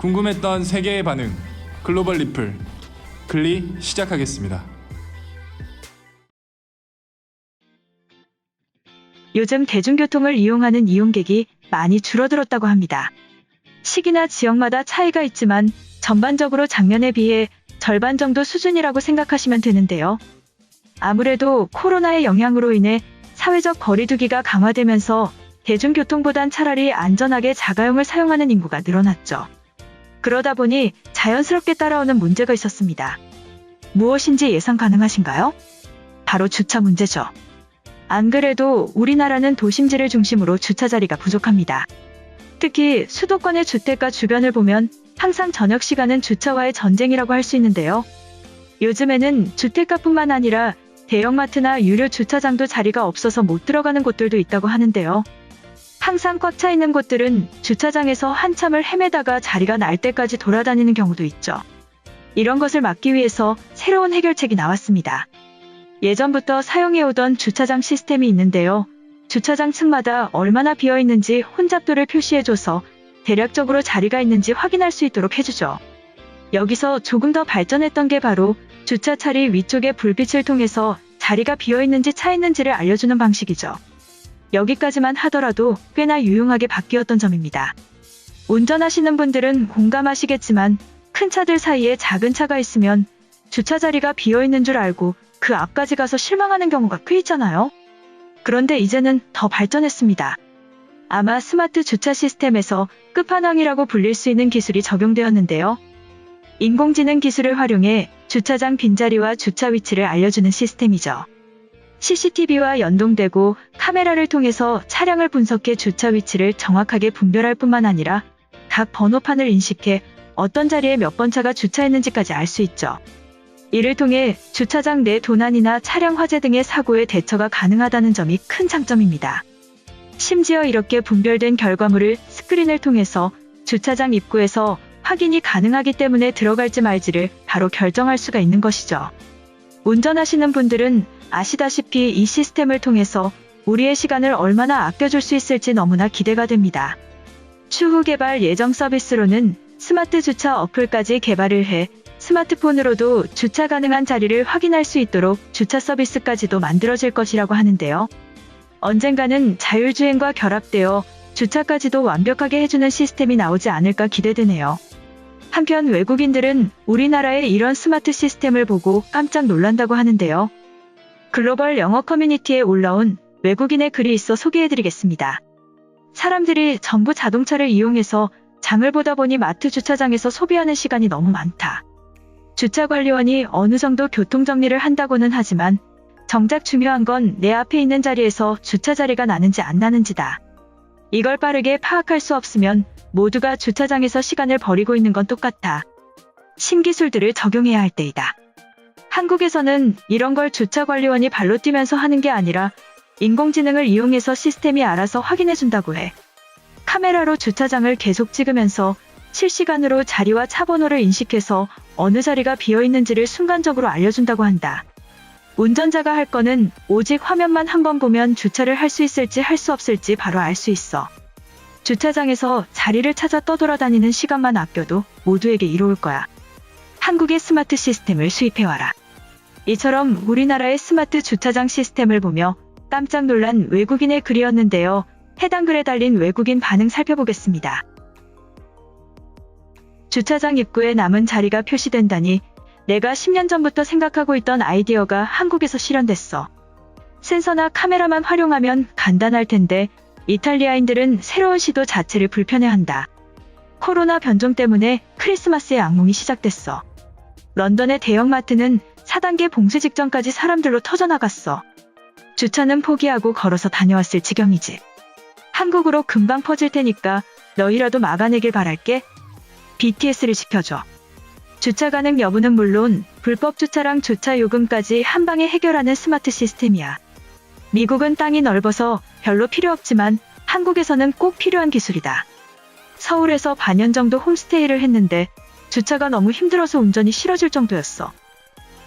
궁금했던 세계의 반응, 글로벌 리플, 글리 시작하겠습니다. 요즘 대중교통을 이용하는 이용객이 많이 줄어들었다고 합니다. 시기나 지역마다 차이가 있지만 전반적으로 작년에 비해 절반 정도 수준이라고 생각하시면 되는데요. 아무래도 코로나의 영향으로 인해 사회적 거리두기가 강화되면서 대중교통보단 차라리 안전하게 자가용을 사용하는 인구가 늘어났죠. 그러다 보니 자연스럽게 따라오는 문제가 있었습니다. 무엇인지 예상 가능하신가요? 바로 주차 문제죠. 안 그래도 우리나라는 도심지를 중심으로 주차 자리가 부족합니다. 특히 수도권의 주택가 주변을 보면 항상 저녁 시간은 주차와의 전쟁이라고 할 수 있는데요. 요즘에는 주택가뿐만 아니라 대형마트나 유료 주차장도 자리가 없어서 못 들어가는 곳들도 있다고 하는데요. 항상 꽉 차 있는 곳들은 주차장에서 한참을 헤매다가 자리가 날 때까지 돌아다니는 경우도 있죠. 이런 것을 막기 위해서 새로운 해결책이 나왔습니다. 예전부터 사용해오던 주차장 시스템이 있는데요. 주차장 층마다 얼마나 비어있는지 혼잡도를 표시해줘서 대략적으로 자리가 있는지 확인할 수 있도록 해주죠. 여기서 조금 더 발전했던 게 바로 주차 차리 위쪽에 불빛을 통해서 자리가 비어있는지 차 있는지를 알려주는 방식이죠. 여기까지만 하더라도 꽤나 유용하게 바뀌었던 점입니다. 운전하시는 분들은 공감하시겠지만 큰 차들 사이에 작은 차가 있으면 주차 자리가 비어있는 줄 알고 그 앞까지 가서 실망하는 경우가 꽤 있잖아요. 그런데 이제는 더 발전했습니다. 아마 스마트 주차 시스템에서 끝판왕이라고 불릴 수 있는 기술이 적용되었는데요. 인공지능 기술을 활용해 주차장 빈자리와 주차 위치를 알려주는 시스템이죠. CCTV와 연동되고 카메라를 통해서 차량을 분석해 주차 위치를 정확하게 분별할 뿐만 아니라 각 번호판을 인식해 어떤 자리에 몇 번 차가 주차했는지까지 알 수 있죠. 이를 통해 주차장 내 도난이나 차량 화재 등의 사고에 대처가 가능하다는 점이 큰 장점입니다. 심지어 이렇게 분별된 결과물을 스크린을 통해서 주차장 입구에서 확인이 가능하기 때문에 들어갈지 말지를 바로 결정할 수가 있는 것이죠. 운전하시는 분들은 아시다시피 이 시스템을 통해서 우리의 시간을 얼마나 아껴줄 수 있을지 너무나 기대가 됩니다. 추후 개발 예정 서비스로는 스마트 주차 어플까지 개발을 해 스마트폰으로도 주차 가능한 자리를 확인할 수 있도록 주차 서비스까지도 만들어질 것이라고 하는데요. 언젠가는 자율주행과 결합되어 주차까지도 완벽하게 해주는 시스템이 나오지 않을까 기대되네요. 한편 외국인들은 우리나라의 이런 스마트 시스템을 보고 깜짝 놀란다고 하는데요. 글로벌 영어 커뮤니티에 올라온 외국인의 글이 있어 소개해드리겠습니다. 사람들이 전부 자동차를 이용해서 장을 보다 보니 마트 주차장에서 소비하는 시간이 너무 많다. 주차관리원이 어느 정도 교통정리를 한다고는 하지만 정작 중요한 건 내 앞에 있는 자리에서 주차 자리가 나는지 안 나는지다. 이걸 빠르게 파악할 수 없으면 모두가 주차장에서 시간을 버리고 있는 건 똑같아. 신기술들을 적용해야 할 때이다. 한국에서는 이런 걸 주차관리원이 발로 뛰면서 하는 게 아니라 인공지능을 이용해서 시스템이 알아서 확인해준다고 해. 카메라로 주차장을 계속 찍으면서 실시간으로 자리와 차 번호를 인식해서 어느 자리가 비어있는지를 순간적으로 알려준다고 한다. 운전자가 할 거는 오직 화면만 한번 보면 주차를 할 수 있을지 할 수 없을지 바로 알 수 있어. 주차장에서 자리를 찾아 떠돌아다니는 시간만 아껴도 모두에게 이로울 거야. 한국의 스마트 시스템을 수입해와라. 이처럼 우리나라의 스마트 주차장 시스템을 보며 깜짝 놀란 외국인의 글이었는데요. 해당 글에 달린 외국인 반응 살펴보겠습니다. 주차장 입구에 남은 자리가 표시된다니 내가 10년 전부터 생각하고 있던 아이디어가 한국에서 실현됐어. 센서나 카메라만 활용하면 간단할 텐데 이탈리아인들은 새로운 시도 자체를 불편해한다. 코로나 변종 때문에 크리스마스의 악몽이 시작됐어. 런던의 대형마트는 4단계 봉쇄 직전까지 사람들로 터져나갔어. 주차는 포기하고 걸어서 다녀왔을 지경이지. 한국으로 금방 퍼질 테니까 너희라도 막아내길 바랄게. BTS를 지켜줘. 주차 가능 여부는 물론 불법 주차랑 주차 요금까지 한 방에 해결하는 스마트 시스템이야. 미국은 땅이 넓어서 별로 필요 없지만 한국에서는 꼭 필요한 기술이다. 서울에서 반년 정도 홈스테이를 했는데 주차가 너무 힘들어서 운전이 싫어질 정도였어.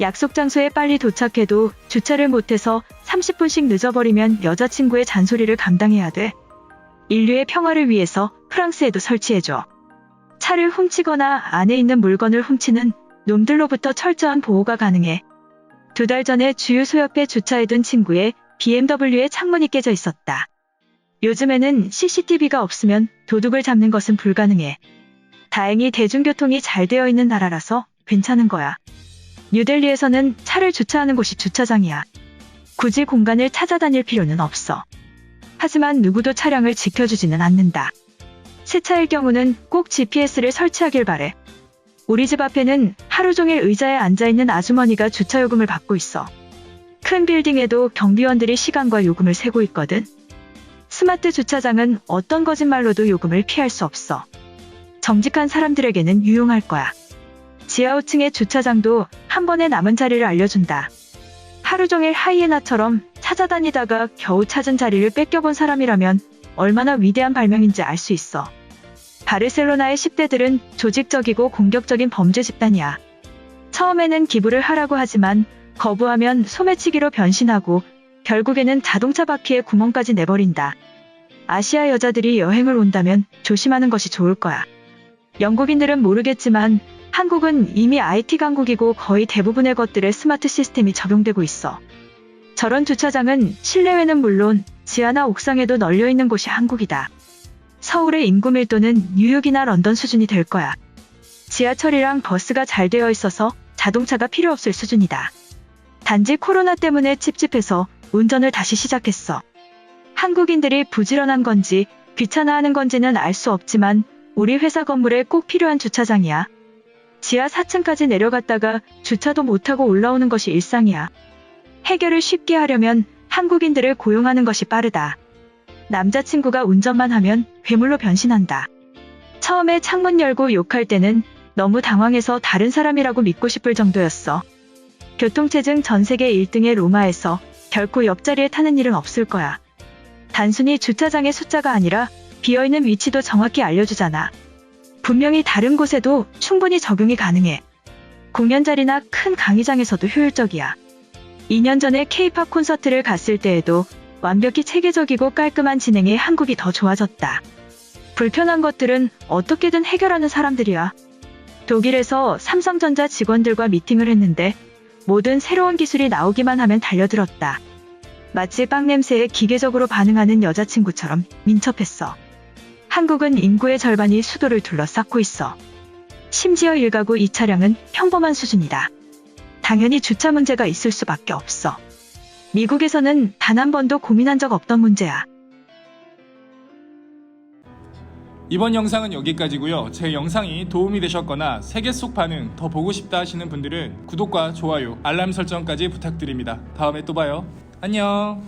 약속 장소에 빨리 도착해도 주차를 못해서 30분씩 늦어버리면 여자친구의 잔소리를 감당해야 돼. 인류의 평화를 위해서 프랑스에도 설치해줘. 차를 훔치거나 안에 있는 물건을 훔치는 놈들로부터 철저한 보호가 가능해. 2달 전에 주유소 옆에 주차해둔 친구의 BMW의 창문이 깨져 있었다. 요즘에는 CCTV가 없으면 도둑을 잡는 것은 불가능해. 다행히 대중교통이 잘 되어 있는 나라라서 괜찮은 거야. 뉴델리에서는 차를 주차하는 곳이 주차장이야. 굳이 공간을 찾아다닐 필요는 없어. 하지만 누구도 차량을 지켜주지는 않는다. 새 차일 경우는 꼭 GPS를 설치하길 바래. 우리 집 앞에는 하루 종일 의자에 앉아있는 아주머니가 주차요금을 받고 있어. 큰 빌딩에도 경비원들이 시간과 요금을 세고 있거든. 스마트 주차장은 어떤 거짓말로도 요금을 피할 수 없어. 정직한 사람들에게는 유용할 거야. 지하 5층의 주차장도 한 번에 남은 자리를 알려준다. 하루 종일 하이에나처럼 찾아다니다가 겨우 찾은 자리를 뺏겨본 사람이라면 얼마나 위대한 발명인지 알 수 있어. 바르셀로나의 10대들은 조직적이고 공격적인 범죄 집단이야. 처음에는 기부를 하라고 하지만 거부하면 소매치기로 변신하고 결국에는 자동차 바퀴에 구멍까지 내버린다. 아시아 여자들이 여행을 온다면 조심하는 것이 좋을 거야. 영국인들은 모르겠지만 한국은 이미 IT 강국이고 거의 대부분의 것들에 스마트 시스템이 적용되고 있어. 저런 주차장은 실내외는 물론 지하나 옥상에도 널려 있는 곳이 한국이다. 서울의 인구 밀도는 뉴욕이나 런던 수준이 될 거야. 지하철이랑 버스가 잘 되어 있어서 자동차가 필요 없을 수준이다. 단지 코로나 때문에 찝찝해서 운전을 다시 시작했어. 한국인들이 부지런한 건지 귀찮아하는 건지는 알 수 없지만 우리 회사 건물에 꼭 필요한 주차장이야. 지하 4층까지 내려갔다가 주차도 못하고 올라오는 것이 일상이야. 해결을 쉽게 하려면 한국인들을 고용하는 것이 빠르다. 남자친구가 운전만 하면 괴물로 변신한다. 처음에 창문 열고 욕할 때는 너무 당황해서 다른 사람이라고 믿고 싶을 정도였어. 교통체증 전 세계 1등의 로마에서 결코 옆자리에 타는 일은 없을 거야. 단순히 주차장의 숫자가 아니라 비어있는 위치도 정확히 알려주잖아. 분명히 다른 곳에도 충분히 적용이 가능해. 공연 자리나 큰 강의장에서도 효율적이야. 2년 전에 K-팝 콘서트를 갔을 때에도 완벽히 체계적이고 깔끔한 진행에 한국이 더 좋아졌다. 불편한 것들은 어떻게든 해결하는 사람들이야. 독일에서 삼성전자 직원들과 미팅을 했는데 모든 새로운 기술이 나오기만 하면 달려들었다. 마치 빵 냄새에 기계적으로 반응하는 여자친구처럼 민첩했어. 한국은 인구의 절반이 수도를 둘러싸고 있어. 심지어 1가구 2차량은 평범한 수준이다. 당연히 주차 문제가 있을 수밖에 없어. 미국에서는 단 한 번도 고민한 적 없던 문제야. 이번 영상은 여기까지고요. 제 영상이 도움이 되셨거나 세계 속 반응 더 보고 싶다 하시는 분들은 구독과 좋아요, 알람 설정까지 부탁드립니다. 다음에 또 봐요. 안녕.